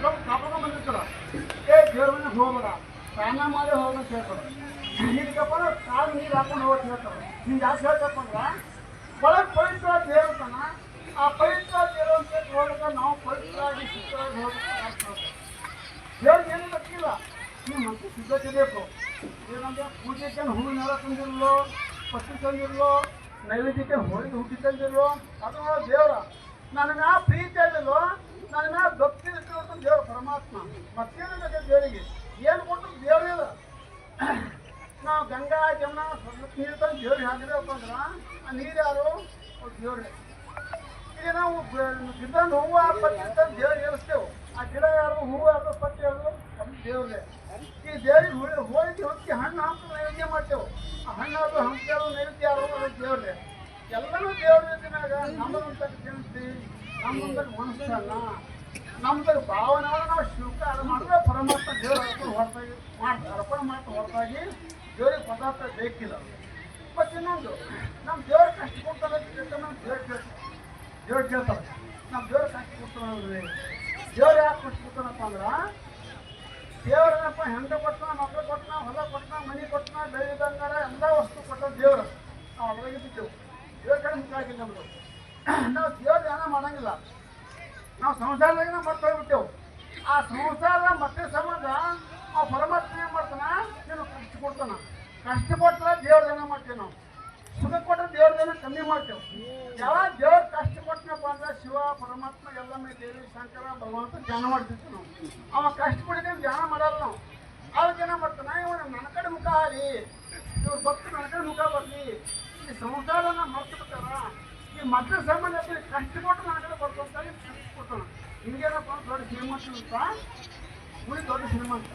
ಕರ್ಕೊಂಡು ಬಂದಿರ್ತಾರ ದೇವ್ರ ಮನೆಗೆ ಹೋಗ್ಬೇಡ ಸ್ನಾನ ಮಾಡಿ ಹೋಗ್ಬೇಕು ಹೇಳ್ತಾರೆ ಇದಕ್ಕಪ್ಪ ಕಾಲು ನೀರು ಹಾಕೊಂಡು ಹೋಗಿ ಹೇಳ್ತಾರೆ ಹಿಂಗೆ ಯಾಕೆ ಹೇಳ್ತಪ್ಪ ಅಂದ್ರೆ ಒಳಗೆ ಪವಿತ್ರ ದೇವತನ ಆ ಪವಿತ್ರ ದೇವರಂತ ಹೋದಾಗ ನಾವು ಪವಿತ್ರವಾಗಿ ಶುದ್ಧವಾಗಿ ಹೋಗ್ಬೇಕು ದೇವ್ರಿಗೆ ಏನು ಗೊತ್ತಿಲ್ಲ ನೀವು ಮಂತ್ರ ಸಿದ್ಧತೆ ಬೇಕು ಏನಂದ್ರೆ ಪೂಜೆಗೆ ಹೂವಿನ ತಂದಿರಲು ಪತ್ತಿ ತಂದಿರಲು ನೈವೇದ್ಯಕ್ಕೆ ಹೋಳಿಗೆ ಹುಟ್ಟಿ ತಂದಿರಲು ಅದು ದೇವರ ನನಗೆ ಆ ಪ್ರೀತಿ ಆಗಿಲ್ಲೋ ನನಗೆ ಆ ಭಕ್ತಿ ಇಟ್ಟಿರುವಂಥ ದೇವರು ಪರಮಾತ್ಮ ಮತ್ತೇನು ಬೇಕು ದೇವರಿಗೆ ಏನು ಕೊಟ್ಟು ದೇವರಿಲ್ಲ ನಾವು ಗಂಗಾ ಜಮುನಾ ನೀರು ತಂದು ದೇವ್ರಿಗೆ ಹಾಕಿದ್ರಪ್ಪ ಅಂದ್ರೆ ಆ ನೀರು ಯಾರು ದೇವ್ರೆ ಈಗ ನಾವು ಗಿಡ ಹೂವು ಪತ್ತಿ ತಂದು ದೇವ್ರಿಗೆ ಏರಿಸ್ತೇವೆ ಆ ಗಿಡ ಯಾರು ಹೂವು ಯಾರು ಪತ್ತಿ ಯಾರು ಅದು ದೇವ್ರೆ ಈ ದೇವ್ರಿಗೆ ಹೋಳಿಗೆ ಹೊತ್ತಿ ಹಣ್ಣು ಹಂಪು ನೈವೇದ್ಯ ಮಾಡ್ತೇವೆ ಆ ಹಣ್ಣಾದ್ರು ಹಂಪು ನೈವೇದ್ಯ ಯಾರು ಅದು ದೇವ್ರೆ ಎಲ್ಲರೂ ದೇವ್ರ ರೀತಿನಾಗ ನಮ್ಮದಂತ ತಿಳಿಸಿ ನಮ್ಮಂತ ಮನಸ್ಸನ್ನ ನಮ್ದಾಗ ಭಾವನೆಗಳು ನಾವು ಸ್ವೀಕಾರ ಮಾಡಿದ್ರೆ ಪರಮಾತ್ಮ ದೇವ್ರ ಹೊರತಾಗಿ ಮಾಡ್ತಾರೆ ಅರ್ಪಣೆ ಮಾಡ್ತಾ ಹೊರತಾಗಿ ದೇವ್ರಿಗೆ ಪದಾರ್ಥ ಬೇಕಿಲ್ಲ ಮತ್ತು ಇನ್ನೊಂದು ನಮ್ಮ ದೇವ್ರ ಕಷ್ಟ ಕೊಡ್ತಾರೆ ನಮ್ಮ ದೇವ್ರ ಕೇಳ್ತಾರೆ ನಮ್ಮ ದೇವ್ರ ಕಷ್ಟ ಕೊಡ್ತಾನೆ ದೇವ್ರು ಯಾಕೆ ಕಷ್ಟ ಕೊಡ್ತಾನಪ್ಪ ಅಂದ್ರೆ ದೇವ್ರನಪ್ಪ ಹೆಂಡ ಕೊಟ್ಟನ ಮಕ್ಕಳು ಕೊಟ್ಟನ ಹೊಲ ಕೊಟ್ಟನ ಮನೆ ಕೊಟ್ಟನ ಬೆಳೆದಂಗಾರ ಎಲ್ಲ ವಸ್ತು ಕೊಟ್ಟ ದೇವ್ರು ನಾವು ಅದ್ರಾಗೆ ಬಿದ್ದೆವು ದೇವ್ರ ಕಡೆ ಮುಖ್ಯ ನಮ್ಮದು ನಾವು ದೇವ್ರ ಧ್ಯಾನ ಮಾಡಂಗಿಲ್ಲ ನಾವು ಸಂಸಾರದಾಗಿನ ಮತ್ತೆ ಹೋಗ್ಬಿಟ್ಟೆವು ಆ ಸಂಸಾರದ ಮತ್ತೆ ಸಂಬಂಧ ಆ ಪರಮಾತ್ಮ ಏನು ಮಾಡ್ತಾನ ನೀನು ಕಷ್ಟ ಕೊಡ್ತಾನ ಕಷ್ಟ ಕೊಟ್ಟರೆ ದೇವ್ರ ಧ್ಯಾನ ಮಾಡ್ತೇವೆ ನಾವು ಸುಖ ಕೊಟ್ಟರೆ ದೇವ್ರ ಧ್ಯಾನ ಕಮ್ಮಿ ಮಾಡ್ತೇವೆ ಯಾವಾಗ ದೇವ್ರ ಕಷ್ಟ ಕೊಟ್ಟನಪ್ಪ ಅಂದ್ರೆ ಶಿವ ಪರಮಾತ್ಮ ಎಲ್ಲಮ್ಮೆ ದೇವಿ ಶಂಕರ ಭಗವಂತ ಧ್ಯಾನ ಮಾಡ್ತಿರ್ತೀವಿ ನಾವು ಅವ ಕಷ್ಟ ಪಡಿಕೊಂಡು ಧ್ಯಾನ ಮಾಡಲ್ಲ ನಾವು ಅವಾಗ ಏನ ಮಾಡ್ತಾನ ಇವನು ನನ್ನ ಕಡೆ ಮುಖ ಆಗಲಿ ಇವ್ರ ಭಕ್ತರು ನನ್ನ ಕಡೆ ಮುಖ ಬರಲಿ ಈ ಸಂಸಾರನ ಮರ್ತು ಬಿಟ್ಟಾರ ಈ ಮಕ್ಕಳ ಸಂಬಂಧ ಕಷ್ಟ ಕೊಟ್ಟು ನನ್ನ ಕಡೆ ಬರ್ಕೊಂತ ಕಷ್ಟ ಕೊಡ್ತಾನ ಹಿಂಗೇನಪ್ಪ ದೊಡ್ಡ ಶ್ರೀಮಂತ ಅಂತ ಉಳಿ ದೊಡ್ಡ ಶ್ರೀಮಂತ